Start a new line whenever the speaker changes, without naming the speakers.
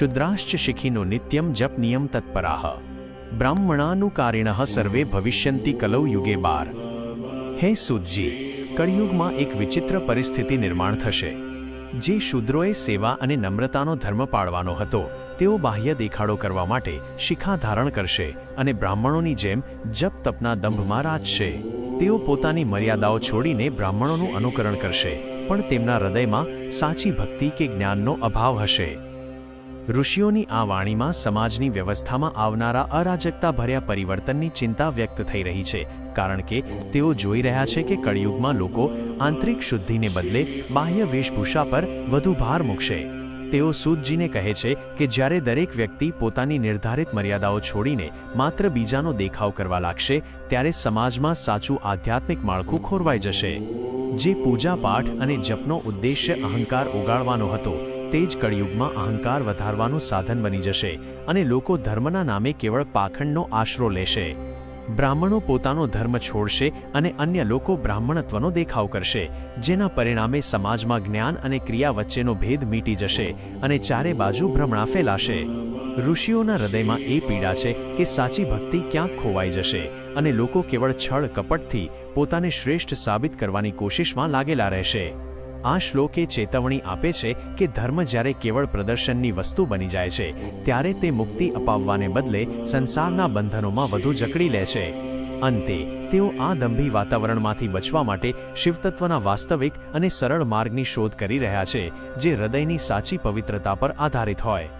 શુદ્રાશ્ચ શિખિનો નિત્યમ જપ નિયમ તત્પરાઃ બ્રાહ્મણાનુકારિણઃ સર્વે ભવિષ્યંતિ કલૌ યુગે બાર। હે સૂતજી, કળિયુગમાં એક વિચિત્ર પરિસ્થિતિ નિર્માણ થશે। જે શૂદ્રોએ સેવા અને નમ્રતાનો ધર્મ પાળવાનો હતો તેઓ બાહ્ય દેખાડો કરવા માટે શિખા ધારણ કરશે અને બ્રાહ્મણોની જેમ જપ તપના દંભમાં રાજશે। તેઓ પોતાની મર્યાદાઓ છોડીને બ્રાહ્મણોનું અનુકરણ કરશે, પણ તેમના હૃદયમાં સાચી ભક્તિ કે જ્ઞાનનો અભાવ હશે। ઋષિઓની આ વાણીમાં સમાજની વ્યવસ્થામાં આવનારા અરાજકતા ભર્યા પરિવર્તનની ચિંતા વ્યક્ત થઈ રહી છે, કારણ કે તેઓ જોઈ રહ્યા છે કે કળિયુગમાં લોકો આંતરિક શુદ્ધિને બદલે બાહ્ય વેશભૂષા પર વધુ ભાર મૂકશે। તેઓ સૂતજીને કહે છે કે જ્યારે દરેક વ્યક્તિ પોતાની નિર્ધારિત મર્યાદાઓ છોડીને માત્ર બીજાનો દેખાવ કરવા લાગશે, ત્યારે સમાજમાં સાચું આધ્યાત્મિક માળખું ખોરવાઈ જશે। જે પૂજાપાઠ અને જપનો ઉદ્દેશ્ય અહંકાર ઓગાળવાનો હતો તે જ કળિયુગમાં અહંકાર વધારવાનું સાધન બની જશે અને લોકો ધર્મના નામે કેવળ પાખંડનો આશરો લેશે। બ્રાહ્મણો પોતાનો ધર્મ છોડશે અને અન્ય લોકો બ્રાહ્મણત્વનો દેખાવ કરશે, જેના પરિણામે સમાજમાં જ્ઞાન અને ક્રિયા વચ્ચેનો ભેદ મીટી જશે અને ચારે બાજુ ભ્રમણા ફેલાશે। ઋષિઓના હૃદયમાં એ પીડા છે કે સાચી ભક્તિ ક્યાંક ખોવાઈ જશે અને લોકો કેવળ છળ કપટથી પોતાને શ્રેષ્ઠ સાબિત કરવાની કોશિશમાં લાગેલા રહેશે। આ શ્લોકે ચેતવણી આપે છે કે ધર્મ જ્યારે કેવળ પ્રદર્શનની વસ્તુ બની જાય છે ત્યારે તે મુક્તિ અપાવવાને બદલે સંસારના બંધનોમાં વધુ જકડી લે છે। અંતે તેઓ આ દંભી વાતાવરણમાંથી બચવા માટે શિવતત્વના વાસ્તવિક અને સરળ માર્ગની શોધ કરી રહ્યા છે, જે હૃદયની સાચી પવિત્રતા પર આધારિત હોય।